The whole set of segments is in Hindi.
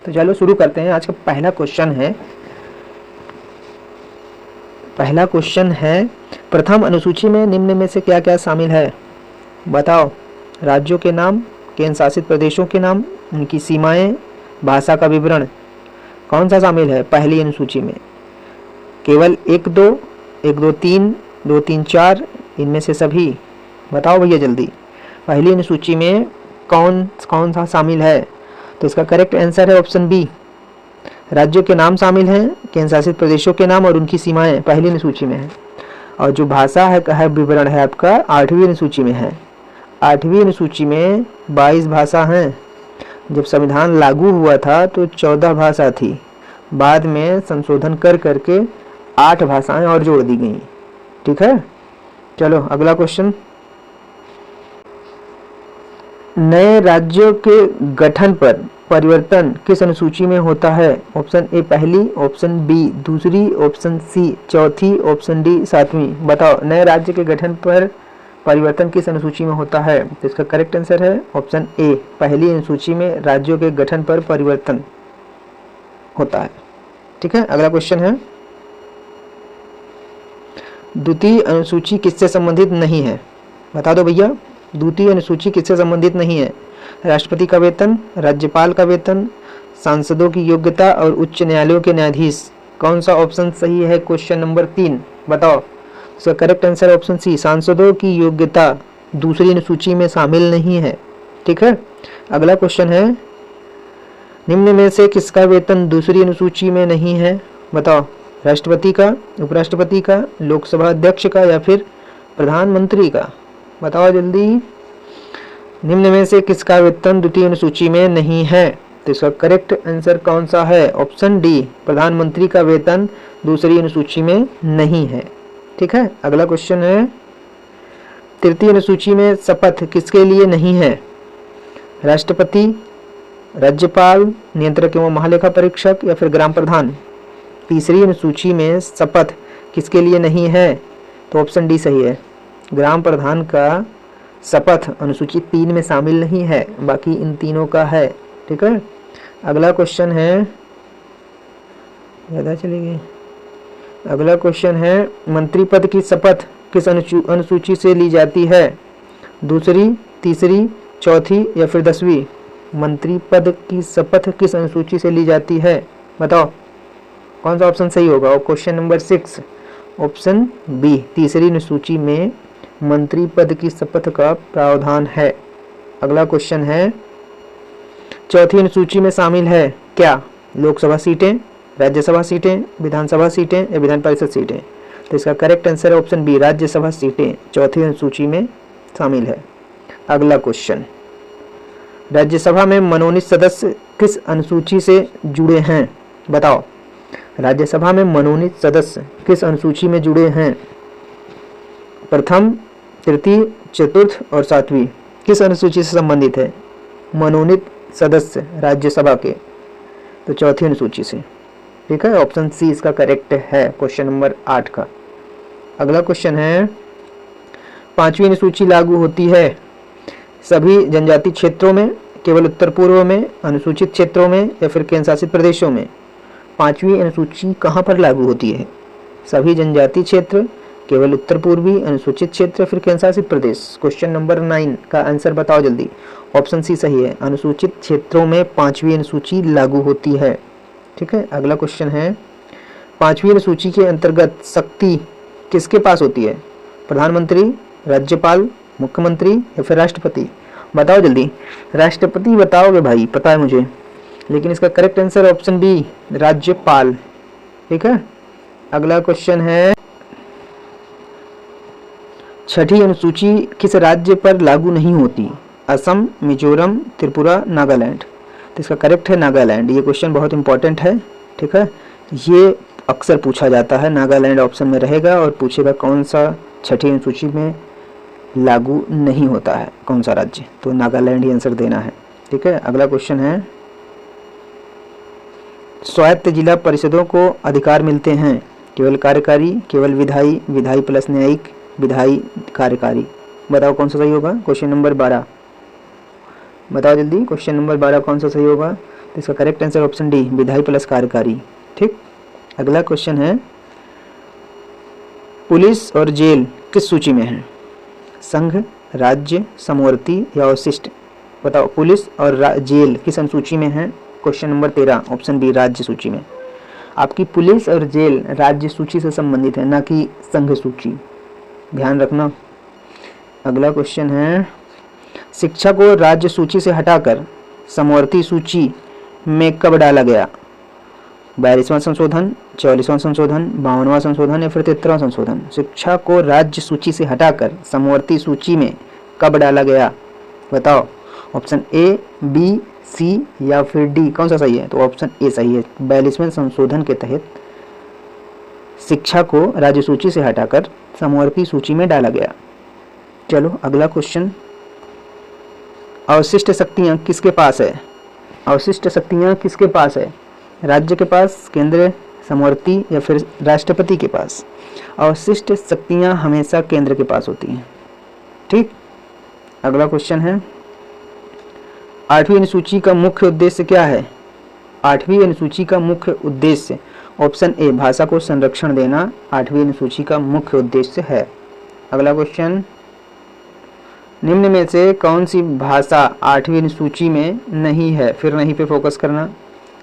तो चलो शुरू करते हैं। आज का पहला क्वेश्चन है प्रथम अनुसूची में निम्न में से क्या क्या शामिल है? बताओ। राज्यों के नाम, केंद्र शासित प्रदेशों के नाम, उनकी सीमाएं, भाषा का विवरण। कौन सा शामिल है पहली अनुसूची में? केवल 1 2, 1 2 3, 2 3 4, इनमें से सभी? बताओ भैया जल्दी। पहली अनुसूची में कौन कौन सा शामिल है? तो इसका करेक्ट आंसर है ऑप्शन बी। राज्यों के नाम शामिल हैं, केंद्र शासित प्रदेशों के नाम और उनकी सीमाएं पहली अनुसूची में है। और जो भाषा है विवरण है आपका 8वीं अनुसूची में है। 8वीं अनुसूची में 22 भाषा हैं। जब संविधान लागू हुआ था तो 14 भाषा थी, बाद में संशोधन कर करके 8 भाषाएं और जोड़ दी गई। ठीक है, चलो अगला क्वेश्चन। नए राज्यों के गठन पर परिवर्तन किस अनुसूची में होता है? ऑप्शन ए पहली, ऑप्शन बी दूसरी, ऑप्शन सी चौथी, ऑप्शन डी 7वीं। बताओ नए राज्य के गठन पर परिवर्तन किस अनुसूची में होता है? तो इसका करेक्ट आंसर है ऑप्शन ए पहली अनुसूची में राज्यों के गठन पर परिवर्तन होता है। ठीक है, अगला क्वेश्चन है द्वितीय अनुसूची किससे संबंधित नहीं है? बता दो भैया, द्वितीय अनुसूची किससे संबंधित नहीं है? राष्ट्रपति का वेतन, राज्यपाल का वेतन, सांसदों की योग्यता और उच्च न्यायालयों के न्यायाधीश। कौन सा ऑप्शन सही है? क्वेश्चन नंबर 3 बताओ। इसका करेक्ट आंसर ऑप्शन सी सांसदों की योग्यता दूसरी अनुसूची में शामिल नहीं है। ठीक है, अगला क्वेश्चन है निम्न में से किसका वेतन दूसरी अनुसूची में नहीं है? बताओ। राष्ट्रपति का, उपराष्ट्रपति का, लोकसभा अध्यक्ष का या फिर प्रधानमंत्री का? बताओ जल्दी। निम्न में से किसका वेतन द्वितीय अनुसूची में नहीं है? तो इसका करेक्ट आंसर कौन सा है? ऑप्शन डी प्रधानमंत्री का वेतन दूसरी अनुसूची में नहीं है। ठीक है, अगला क्वेश्चन है तृतीय अनुसूची में शपथ किसके लिए नहीं है? राष्ट्रपति, राज्यपाल, नियंत्रक एवं महालेखा परीक्षक या फिर ग्राम प्रधान? तीसरी अनुसूची में शपथ किसके लिए नहीं है? तो ऑप्शन डी सही है। ग्राम प्रधान का शपथ अनुसूची 3 में शामिल नहीं है, बाकी इन तीनों का है। ठीक है, अगला क्वेश्चन है ज़्यादा चलेगी। अगला क्वेश्चन है मंत्री पद की शपथ किस अनुसूची से ली जाती है? दूसरी, तीसरी, चौथी या फिर 10वीं? मंत्री पद की शपथ किस अनुसूची से ली जाती है? बताओ कौन सा ऑप्शन सही होगा? और क्वेश्चन नंबर 6 ऑप्शन बी तीसरी अनुसूची में मंत्री पद की शपथ का प्रावधान है। अगला क्वेश्चन है चौथी अनुसूची में शामिल है क्या? लोकसभा सीटें, राज्यसभा सीटें, विधानसभा सीटें या विधान परिषद सीटें? तो इसका करेक्ट आंसर है ऑप्शन बी राज्यसभा सीटें चौथी अनुसूची में शामिल है। अगला क्वेश्चन राज्यसभा में मनोनीत सदस्य किस अनुसूची से जुड़े हैं? बताओ। राज्यसभा में मनोनीत सदस्य किस अनुसूची में जुड़े हैं? प्रथम, तृतीय, चतुर्थ और 7वीं किस अनुसूची से संबंधित है? मनोनीत सदस्य राज्यसभा के तो चौथी अनुसूची से। ठीक है, ऑप्शन सी इसका करेक्ट है क्वेश्चन नंबर 8 का। अगला क्वेश्चन है 5वीं अनुसूची लागू होती है सभी जनजाति क्षेत्रों में, केवल उत्तर पूर्व में, अनुसूचित क्षेत्रों में या फिर केंद्र शासित प्रदेशों में? 5वीं अनुसूची कहाँ पर लागू होती है? सभी जनजाति क्षेत्र, केवल उत्तर पूर्वी, अनुसूचित क्षेत्र, फिर केंद्र शासित प्रदेश? क्वेश्चन नंबर 9 का आंसर बताओ जल्दी। ऑप्शन सी सही है, अनुसूचित क्षेत्रों में 5वीं अनुसूची लागू होती है। ठीक है, अगला क्वेश्चन है 5वीं अनुसूची के अंतर्गत शक्ति किसके पास होती है? प्रधानमंत्री, राज्यपाल, मुख्यमंत्री या फिर राष्ट्रपति? बताओ जल्दी। राष्ट्रपति बताओगे भाई, पता है मुझे, लेकिन इसका करेक्ट आंसर ऑप्शन बी राज्यपाल। ठीक है, अगला क्वेश्चन है छठी अनुसूची किस राज्य पर लागू नहीं होती? असम, मिजोरम, त्रिपुरा, नागालैंड? तो इसका करेक्ट है नागालैंड। ये क्वेश्चन बहुत इंपॉर्टेंट है। ठीक है, ये अक्सर पूछा जाता है। नागालैंड ऑप्शन में रहेगा और पूछेगा कौन सा छठी अनुसूची में लागू नहीं होता है, कौन सा राज्य? तो नागालैंड ही आंसर देना है। ठीक है, अगला क्वेश्चन है स्वायत्त जिला परिषदों को अधिकार मिलते हैं केवल कार्यकारी, केवल विधायी, विधायी प्लस न्यायिक, विधायी कार्यकारी? बताओ कौन सा सही होगा? क्वेश्चन नंबर 12 बताओ जल्दी। क्वेश्चन नंबर 12 कौन सा सही होगा? तो इसका करेक्ट आंसर ऑप्शन डी, विधायी प्लस कार्यकारी। ठीक, अगला क्वेश्चन है, पुलिस और जेल किस सूची में है? संघ, राज्य, समवर्ती या अवशिष्ट? बताओ, पुलिस और जेल किस अनुसूची में है? क्वेश्चन नंबर 13, ऑप्शन बी, राज्य सूची में। आपकी पुलिस और जेल राज्य सूची से संबंधित है, ना कि संघ सूची, ध्यान रखना। अगला क्वेश्चन है, शिक्षा को राज्य सूची से हटाकर समवर्ती सूची में कब डाला गया? 42वां संशोधन, 44वां संशोधन, 52वां संशोधन या फिर 73वां संशोधन? शिक्षा को राज्य सूची से हटाकर समवर्ती सूची में कब डाला गया? बताओ, ऑप्शन ए, बी, सी या फिर डी, कौन सा सही है? तो ऑप्शन ए सही है। 42वें संशोधन के तहत शिक्षा को राज्य सूची से हटाकर समवर्ती सूची में डाला गया। चलो अगला क्वेश्चन, अवशिष्ट शक्तियां किसके पास है? अवशिष्ट शक्तियां किसके पास है? राज्य के पास, केंद्र, समवर्ती या फिर राष्ट्रपति के पास? अवशिष्ट शक्तियां हमेशा केंद्र के पास होती हैं। ठीक, अगला क्वेश्चन है, 8वीं अनुसूची का मुख्य उद्देश्य क्या है? 8वीं अनुसूची का मुख्य उद्देश्य, ऑप्शन ए, भाषा को संरक्षण देना 8वीं अनुसूची का मुख्य उद्देश्य है। अगला क्वेश्चन, निम्न में से कौन सी भाषा 8वीं अनुसूची में नहीं है? फिर नहीं पे फोकस करना।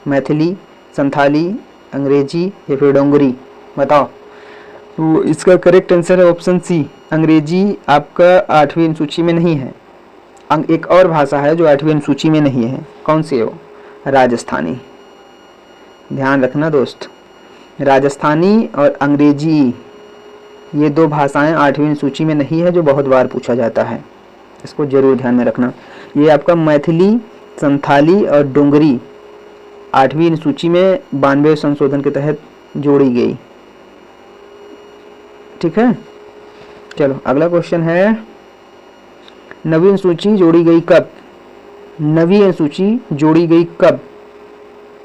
मैथिली, संथाली, अंग्रेजी या फिर डोंगरी? बताओ, तो इसका करेक्ट आंसर है ऑप्शन सी, अंग्रेजी आपका 8वीं अनुसूची में नहीं है। एक और भाषा है जो 8वीं अनुसूची में नहीं है, कौन सी है वो? राजस्थानी। ध्यान रखना दोस्त, राजस्थानी और अंग्रेजी ये दो भाषाएं 8वीं अनुसूची में नहीं है, जो बहुत बार पूछा जाता है, इसको जरूर ध्यान में रखना। ये आपका मैथिली, संथाली और डोंगरी 8वीं अनुसूची में 92 संशोधन के तहत जोड़ी गई। ठीक है, चलो अगला क्वेश्चन है, नवीं अनुसूची जोड़ी गई कब? नवीं अनुसूची जोड़ी गई कब?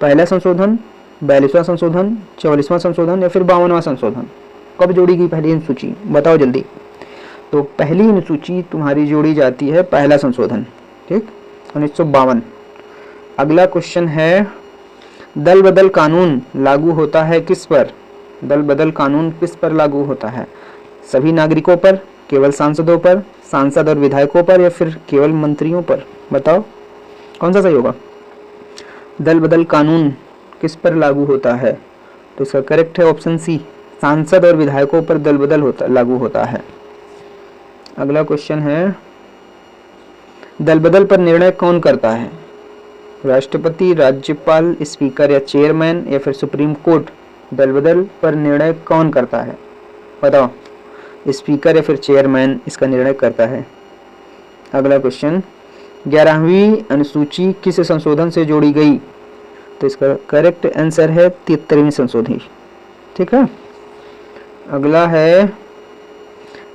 पहला संशोधन, 42वां संशोधन, 44वां संशोधन या फिर 52वां संशोधन? कब जोड़ी गई पहली अनुसूची? बताओ जल्दी। तो पहली अनुसूची तुम्हारी जोड़ी जाती है पहला संशोधन, ठीक, 1952। अगला क्वेश्चन है, दल बदल कानून लागू होता है किस पर? दल बदल कानून किस पर लागू होता है? सभी नागरिकों पर, केवल सांसदों पर, सांसद और विधायकों पर या फिर केवल मंत्रियों पर? बताओ कौन सा सही होगा? दल बदल कानून किस पर लागू होता है? तो इसका करेक्ट है ऑप्शन सी, सांसद और विधायकों पर दल बदल लागू होता है। अगला क्वेश्चन है, दल बदल पर निर्णय कौन करता है? राष्ट्रपति, राज्यपाल, स्पीकर या चेयरमैन या फिर सुप्रीम कोर्ट? दल बदल पर निर्णय कौन करता है? बताओ, स्पीकर या फिर चेयरमैन इसका निर्णय करता है। अगला क्वेश्चन, 11वीं अनुसूची किस संशोधन से जोड़ी गई? तो इसका करेक्ट आंसर है 73वीं संशोधन। ठीक है, अगला है,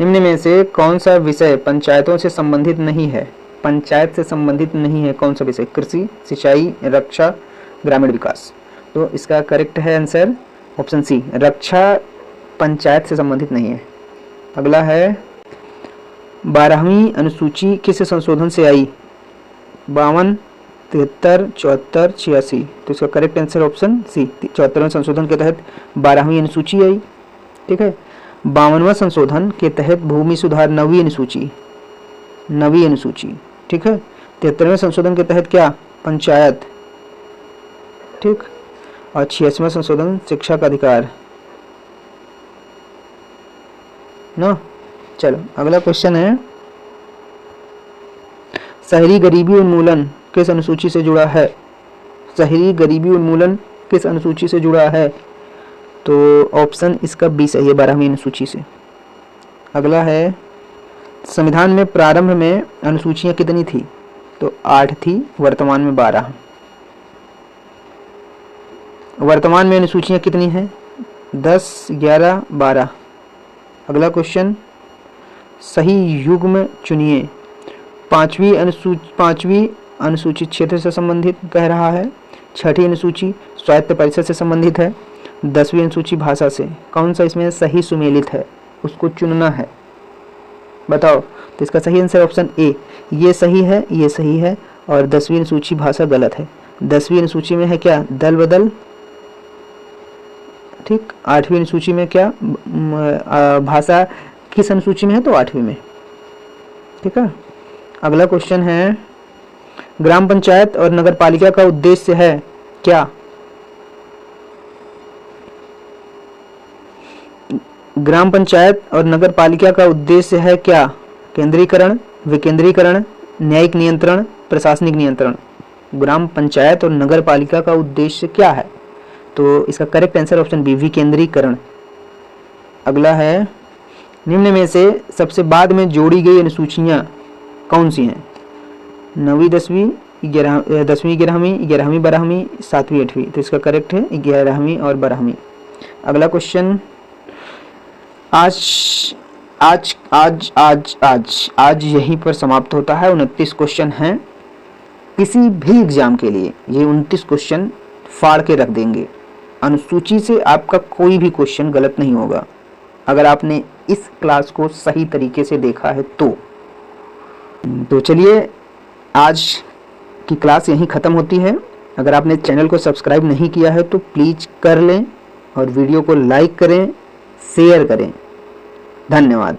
निम्न में से कौन सा विषय पंचायतों से संबंधित नहीं है? पंचायत से संबंधित नहीं है कौन सा विषय? कृषि, सिंचाई, रक्षा, ग्रामीण विकास? तो इसका करेक्ट है आंसर ऑप्शन सी, रक्षा पंचायत से संबंधित नहीं है। अगला है, 12वीं अनुसूची किस संशोधन से आई? 52, 73, 74, 86? तो इसका करेक्ट आंसर ऑप्शन सी, 74वें संशोधन के तहत 12वीं अनुसूची आई। ठीक है, 52वां संशोधन के तहत भूमि सुधार 9वीं अनुसूची, 9वीं अनुसूची। ठीक है, 73वें संशोधन के तहत क्या? पंचायत। ठीक, और 86वां संशोधन शिक्षा का अधिकार ना। चलो अगला क्वेश्चन है, शहरी गरीबी उन्मूलन किस अनुसूची से जुड़ा है? शहरी गरीबी उन्मूलन किस अनुसूची से जुड़ा है? तो ऑप्शन इसका बी सही है, 12वीं अनुसूची से। अगला है, संविधान में प्रारंभ में अनुसूचियां कितनी थी? तो 8 थी, वर्तमान में 12। वर्तमान में अनुसूचियां कितनी हैं? 10, 11, 12। अगला क्वेश्चन, सही युग्म चुनिए। 5वीं अनुसूची क्षेत्र से संबंधित कह रहा है, 6ठी अनुसूची स्वायत्त परिषद से संबंधित है, 10वीं अनुसूची भाषा से। कौन सा इसमें सही सुमेलित है उसको चुनना है, बताओ। तो इसका सही आंसर ऑप्शन ए, ये सही है, ये सही है और 10वीं अनुसूची भाषा गलत है। 10वीं अनुसूची में है क्या, दल बदल। ठीक, 8वीं अनुसूची में क्या, भाषा किस अनुसूची में है, तो 8वीं में। ठीक है। अगला क्वेश्चन है, ग्राम पंचायत और नगर पालिका का उद्देश्य है क्या। ग्राम पंचायत और नगर पालिका का उद्देश्य है क्या, केंद्रीकरण, विकेंद्रीकरण, न्यायिक नियंत्रण, प्रशासनिक नियंत्रण। ग्राम पंचायत और नगर पालिका का उद्देश्य क्या है, तो इसका करेक्ट आंसर ऑप्शन बी, विकेंद्रीकरण। अगला है, निम्न में से सबसे बाद में जोड़ी गई अनुसूचियां कौन सी हैं। 9वीं 10वीं, 10वीं 11वीं, 11वीं 12वीं, 7वीं 8वीं। तो इसका करेक्ट है 11वीं और 12वीं। अगला क्वेश्चन, आज यहीं पर समाप्त होता है। 29 क्वेश्चन हैं। किसी भी एग्जाम के लिए ये 29 क्वेश्चन फाड़ के रख देंगे। अनुसूची से आपका कोई भी क्वेश्चन गलत नहीं होगा अगर आपने इस क्लास को सही तरीके से देखा है तो चलिए, आज की क्लास यहीं ख़त्म होती है। अगर आपने चैनल को सब्सक्राइब नहीं किया है तो प्लीज़ कर लें और वीडियो को लाइक करें, शेयर करें। धन्यवाद।